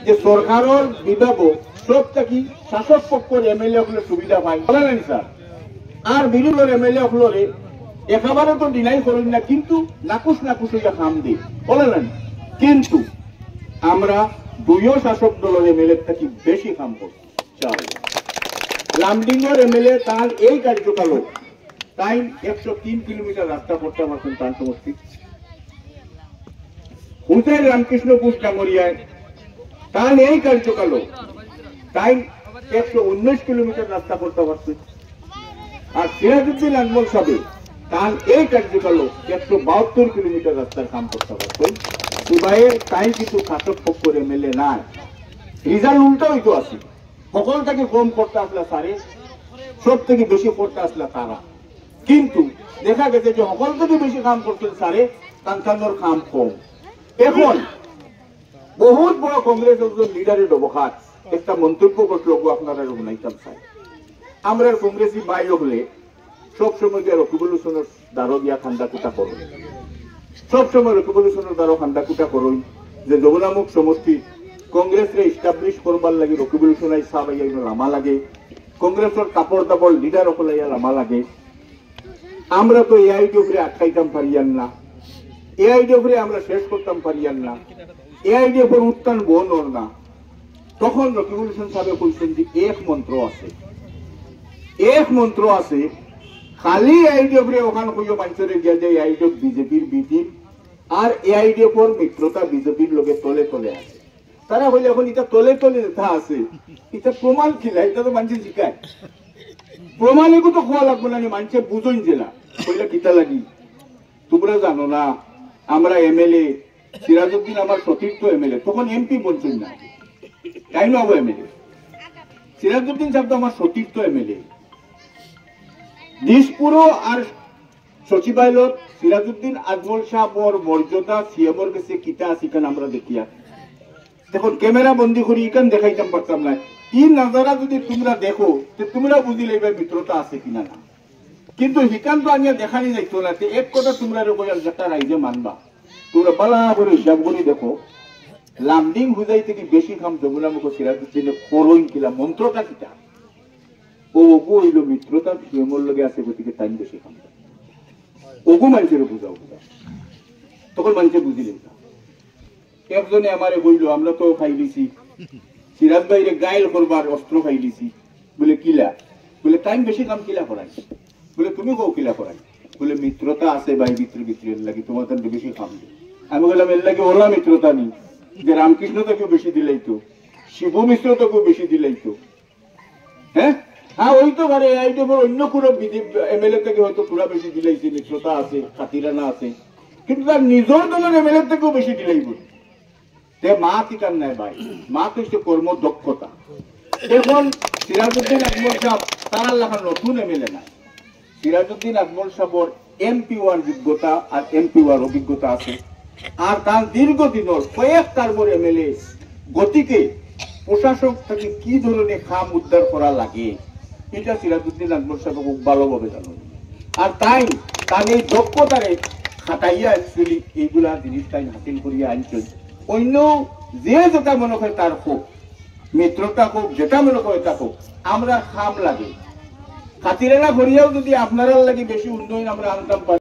যে সরকারের বিভাগও সব থাকি শাসক পক্ষের এমএলএ হলে সুবিধা পায় বলে নাই স্যার, আর বিরোধীর এমএলএ হলরে একেবারে তো ডিনাই করেন না, কিন্তু নাকুশ নাকুশ হইয়া কাম দিই বলে নাই। কিন্তু আমরা দুইও শাসক দলের এমএলএ থাকি বেশি কাম করছি। লামডিংয়ের এমএলএ তার এই কার্যকাল তাই 103 কিলোমিটার রাস্তা করতে পারছেন তার সমষ্টি। হুসেন রামকৃষ্ণপুর ডাঙ্গরিয়ায় তার এই কার্যকাল তাই 119 কিলোমিটার রাস্তা করতে পারছে। আর সিরাজউদ্দিন আজমল সাহেব তার এই কার্যকাল 172 কিলোমিটার রাস্তার কাম করতে পারছেন। সুবাইয়ে তাই কিছু শাসক পক্ষের এমএলএ নাই, রিজাল্ট উল্টা হইতো আছে। সকল থেকে কম করতে আসলে সারে, সব থেকে বেশি করতে আসলে তারা। কিন্তু দেখা গেছে যে সকল থেকে বেশি কাম করছেন সারে, কাঞ্চানোর কাম কম। এখন বহুত বড় কংগ্রেস একজন লিডারের ব্যবহার একটা মন্তব্য করছিল, আপনারা রঘুনাইতাম চাই আমরা কংগ্রেসী বাই হলে সবসময় রকিবুল হোসেনের দ্বারো দিয়া খান্দা কুটা করুন, সবসময় রকিবুল হোসেনের দ্বারো খান্দা কুটা করুন যে যমুনামুখ সমষ্টি কংগ্রেসরে ইস্টাবলিশ করবার লাগে রকিবুল হোসেন সাহেব আইয়া লামা লাগে, কংগ্রেসের কাপড় দাপড় লিডার হল আইয়া লামা লাগে। আমরা তো এই আইডি উপরে আটকাইতাম পারিয়ান না, এই আইডি উপরে আমরা শেষ করতাম পারিয়ান না, এই আইডি উপর উত্থান বহন না। তখন রকিবুল হোসেন সাহেব বলছেন যে এক মন্ত্র আছে, এক মন্ত্র আছে, খালি আইডি উপরে ওখানে কইও মানুষের গিয়া যে আইডি বিজেপির বিটিম আর এই আইডি উপর মিত্রতা বিজেপির লোকে তলে তলে আছে। তারা হইলে এখন এটা তলে তলে যেটা আছে এটা প্রমাণ খিলা, এটা তো মানুষ শিখায় প্রমাণ এগুলো তো খোয়া লাগবে না, মানুষে বুঝুন যে না হইলে কিতা লাগি। তোমরা জানো না আমরা এমএলএ সিরাজউদ্দিন আমার সতীর্থ এমএলএ, তখন এমপি বলছেন না তাই না হবো এমএলএ। সিরাজউদ্দিন সাহেব তো আমার সতীর্থ এমএলএ। দিশপুরও আর সচিবালয় সিরাজউদ্দিন আজমল সাহেবর মর্যাদা সিএমর কাছে কিতা আছে কেন আমরা দেখিয়া দেখুন ক্যামেরা বন্দি করি ইকান দেখাইতাম পারতাম না। ই নজারা যদি তোমরা দেখো তোমরা বুঝি লইবে মিত্রতা আছে কিনা না, কিন্তু হিকান তো আনিয়া দেখানি যাইতো না। এক কথা তোমরা যেটা রাইজে মানবা, তোমরা বালা করে হিসাব করে দেখো লামডিং হুজাই থেকে বেশি খাম যমুনামুখ সিরাজউদ্দিনে করইন কিলা মন্ত্রটা কিটা ও ওগু হইল মিত্রতা সিএমর লগে আছে, গতিকে টাইম বেশি খাম ওগু মানুষের বুঝাও বুঝা, তখন মানুষে বুঝিলেন না। একজনে আমারে বললো আমরা তো খাই দিছি সিরাজ ভাইরে গাইল করবার অস্ত্র খাই দিছি, বলে কিলা, বলে টাইম বেশি কাম কিলা করাই, বলে তুমি কও কিলা করাই, বলে মিত্রতা আছে ভাই ভিতরে ভিতরে লাগি তোমাদের বেশি খাম। আমি বললাম এর লাগে ওলা মিত্রতা নেই যে রামকৃষ্ণ থেকেও বেশি দিলেই তো, শিব মিশ্র থেকেও বেশি দিলেই তো। হ্যাঁ হ্যাঁ ওই তো পারে এইটা অন্য কোনো এমএলএ থেকে হয়তো পুরা বেশি দিলেইছে, মিত্রতা আছে খাতিরানা আছে, কিন্তু তার নিজের দলের এমএলএ থেকেও বেশি দিলেই বলি মা টিকার নাই ভাই, মা তো হচ্ছে কর্মদক্ষতা। এখন সিরাজউদ্দিন আজমল সাহেব তার লেখার নতুন এমএলএ নাই, সিরাজউদ্দিন আজমল সাহেবর এমপি হওয়ার যোগ্যতা আর এমপি হওয়ার অভিজ্ঞতা আছে, আর তার দীর্ঘদিনের কয়েক টার্মের এমএলএ গতিকে প্রশাসক থেকে কি ধরনের খাম উদ্ধার করা লাগে এটা সিরাজউদ্দিন আজমল সাহেব খুব ভালোভাবে জানেন। আর তাই তার এই দক্ষতারে খাটাইয়া অ্যাকচুয়ালি এইগুলা জিনিস তাই হাসিল করিয়া আনছেন। অন্য যে যেটা মনে হয় তার হোক, মিত্রতা হোক, যেটা মনে হয় তা হোক, আমরা খাম লাগে খাতিরানা করিয়াও যদি আপনারা লাগে বেশি উন্নয়ন আমরা আনতাম পারি।